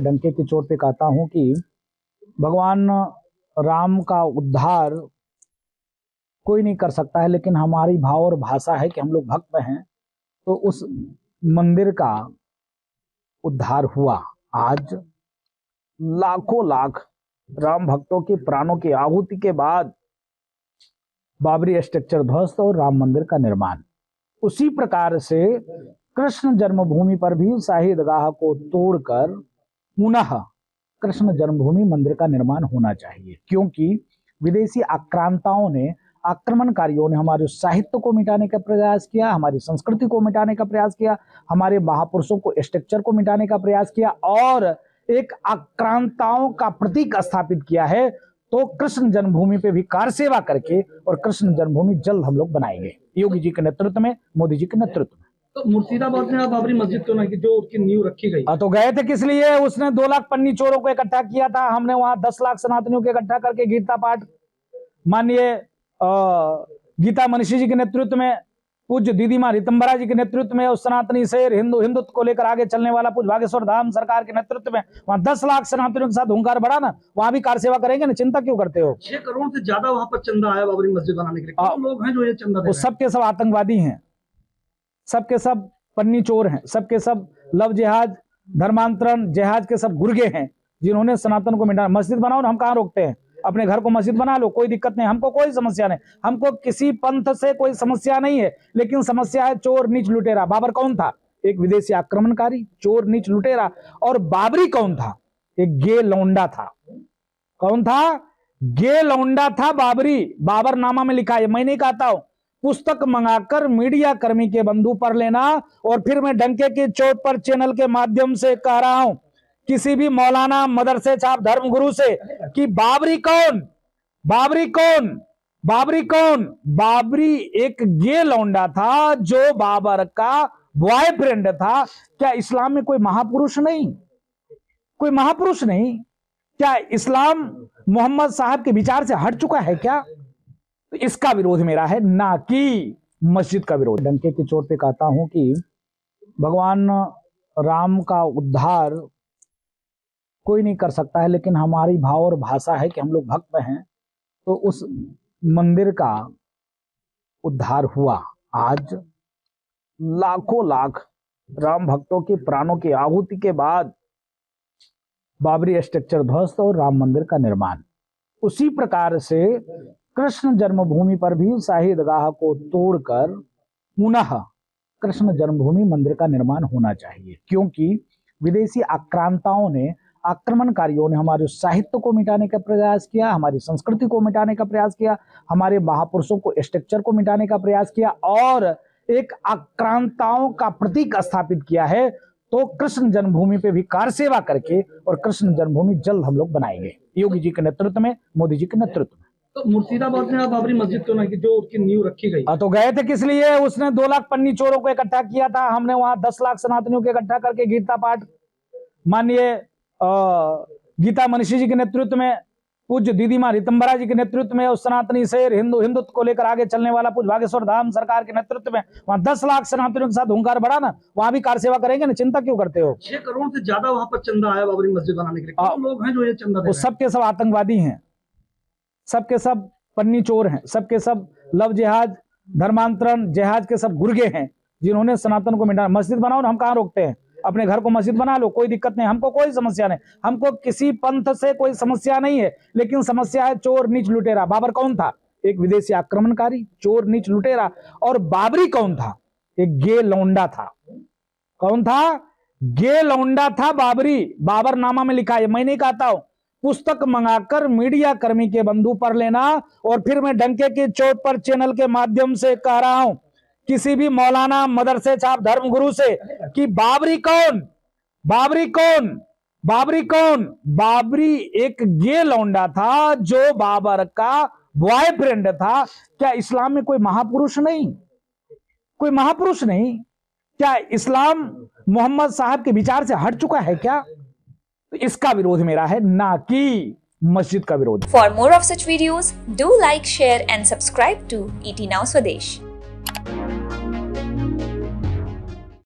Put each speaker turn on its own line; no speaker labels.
डंके की चोट पे कहता हूं कि भगवान राम का उद्धार कोई नहीं कर सकता है, लेकिन हमारी भाव और भाषा है कि हम लोग भक्त हैं, तो उस मंदिर का उद्धार हुआ। आज लाखों लाख राम भक्तों के प्राणों की आहुति के बाद बाबरी स्ट्रक्चर ध्वस्त और राम मंदिर का निर्माण। उसी प्रकार से कृष्ण जन्मभूमि पर भी शाही ईदगाह को तोड़कर पुनः कृष्ण जन्मभूमि मंदिर का निर्माण होना चाहिए, क्योंकि विदेशी आक्रांताओं ने, आक्रमणकारियों ने हमारे साहित्य को मिटाने का प्रयास किया, हमारी संस्कृति को मिटाने का प्रयास किया, हमारे महापुरुषों को स्ट्रक्चर को मिटाने का प्रयास किया और एक आक्रांताओं का प्रतीक स्थापित किया है। तो कृष्ण जन्मभूमि पे भी कार सेवा करके और कृष्ण जन्मभूमि जल्द हम लोग बनाएंगे, योगी जी के नेतृत्व में, मोदी जी के नेतृत्व में।
तो मुर्शिदाबाद में बाबरी मस्जिद क्यों नहीं, जो उसकी नींव रखी गई?
तो गए थे किस लिए? उसने 2 लाख पन्नी चोरों को इकट्ठा किया था, हमने वहां 10 लाख सनातनियों को इकट्ठा करके गीता पाठ माननीय गीता मनीषी जी के नेतृत्व में, पूज्य दीदी मां रितंबरा जी के नेतृत्व में, उस सनातनी शेर हिंदुत्व को लेकर आगे चलने वाला पूज्य भागेश्वर धाम सरकार के नेतृत्व में वहां 10 लाख सनातनियों के साथ हुंकार बढ़ा ना, वहां भी कार सेवा करेंगे ना, चिंता क्यों करते हो?
6 करोड़ से ज्यादा वहां पर चंदा आया बाबरी मस्जिद बनाने के लिए। कौन लोग हैं जो ये चंदा दे रहे हैं?
सबके सब आतंकवादी हैं, सबके सब पन्नी चोर हैं, सबके सब लव जिहाद, धर्मांतरण जिहाद के सब गुर्गे हैं, जिन्होंने सनातन को मिटाया। मस्जिद बनाओ ना, हम कहाँ रोकते हैं? अपने घर को मस्जिद बना लो, कोई दिक्कत नहीं, हमको कोई समस्या नहीं, हमको किसी पंथ से कोई समस्या नहीं है। लेकिन समस्या है चोर नीच लुटेरा। बाबर कौन था? एक विदेशी आक्रमणकारी, चोर नीच लुटेरा। और बाबरी कौन था? एक गे लौंडा था। कौन था? गे लौंडा था बाबरी। बाबरनामा में लिखा है, मैं नहीं कहता हूं, पुस्तक मंगाकर मीडिया कर्मी के बंधु पर लेना। और फिर मैं डंके की चोट पर चैनल के माध्यम से कह रहा हूं किसी भी मौलाना, मदरसे छाप, धर्म गुरु से कि बाबरी कौन, बाबरी कौन, बाबरी कौन? बाबरी एक गे लौंडा था जो बाबर का बॉयफ्रेंड था। क्या इस्लाम में कोई महापुरुष नहीं? कोई महापुरुष नहीं? क्या इस्लाम मोहम्मद साहब के विचार से हट चुका है क्या? तो इसका विरोध मेरा है, ना कि मस्जिद का विरोध। डंके की चोट पे कहता हूं कि भगवान राम का उद्धार कोई नहीं कर सकता है, लेकिन हमारी भाव और भाषा है कि हम लोग भक्त हैं, तो उस मंदिर का उद्धार हुआ। आज लाखों लाख राम भक्तों के प्राणों की आहुति के बाद बाबरी स्ट्रक्चर ध्वस्त और राम मंदिर का निर्माण। उसी प्रकार से कृष्ण जन्मभूमि पर भी शाही ईदगाह को तोड़कर पुनः कृष्ण जन्मभूमि मंदिर का निर्माण होना चाहिए, क्योंकि विदेशी आक्रांताओं ने, आक्रमणकारियों ने हमारे साहित्य को मिटाने का प्रयास किया, हमारी संस्कृति को मिटाने का प्रयास किया, हमारे महापुरुषों को स्ट्रक्चर को मिटाने का प्रयास किया और एक आक्रांताओं का प्रतीक स्थापित किया है। तो कृष्ण जन्मभूमि पे भी कार सेवा करके और कृष्ण जन्मभूमि जल्द हम लोग बनाएंगे, योगी जी के नेतृत्व में, मोदी जी के नेतृत्व में।
तो मुर्शिदाबाद में बाबरी मस्जिद क्यों नहीं, जो उसकी नींव रखी गई?
तो गए थे किस लिए? उसने 2 लाख पन्नी चोरों को इकट्ठा किया था, हमने वहां 10 लाख सनातनियों को इकट्ठा करके गीता पाठ माननीय गीता मनीषी जी के नेतृत्व में, पूज्य दीदी मां रितंबरा जी के नेतृत्व में, उस सनातनी शेर हिंदुत्व को लेकर आगे चलने वाला पूज्य भागेश्वर धाम सरकार के नेतृत्व में वहां 10 लाख सनातनियों के साथ हुंकार बढ़ा ना, वहां भी कार सेवा करेंगे ना, चिंता क्यों करते हो?
6 करोड़ से ज्यादा वहां पर चंदा आया बाबरी मस्जिद बनाने के लिए। कौन लोग हैं जो ये चंदा दे रहे हैं?
सबके सब आतंकवादी हैं, सबके सब पन्नी चोर हैं, सबके सब लव जिहाद, धर्मांतरण जिहाद के सब गुर्गे हैं, जिन्होंने सनातन को मिटाया। मस्जिद बनाओ ना, हम कहाँ रोकते हैं? अपने घर को मस्जिद बना लो, कोई दिक्कत नहीं, हमको कोई समस्या नहीं, हमको किसी पंथ से कोई समस्या नहीं है। लेकिन समस्या है चोर नीच लुटेरा। बाबर कौन था? एक विदेशी आक्रमणकारी, चोर नीच लुटेरा। और बाबरी कौन था? एक गे लौंडा था। कौन था? गे लौंडा था बाबरी। बाबरनामा में लिखा है, मैं नहीं कहता हूं, पुस्तक मंगाकर मीडिया कर्मी के बंधु पर लेना। और फिर मैं डंके की चोट पर चैनल के माध्यम से कह रहा हूं किसी भी मौलाना, मदरसे छाप, धर्म गुरु से कि बाबरी कौन, बाबरी कौन, बाबरी कौन? बाबरी एक गे लौंडा था जो बाबर का बॉयफ्रेंड था। क्या इस्लाम में कोई महापुरुष नहीं? कोई महापुरुष नहीं? क्या इस्लाम मोहम्मद साहब के विचार से हट चुका है क्या? तो इसका विरोध मेरा है, ना कि मस्जिद का विरोध।
For more of such videos do like, share and subscribe to ET Now Swadesh।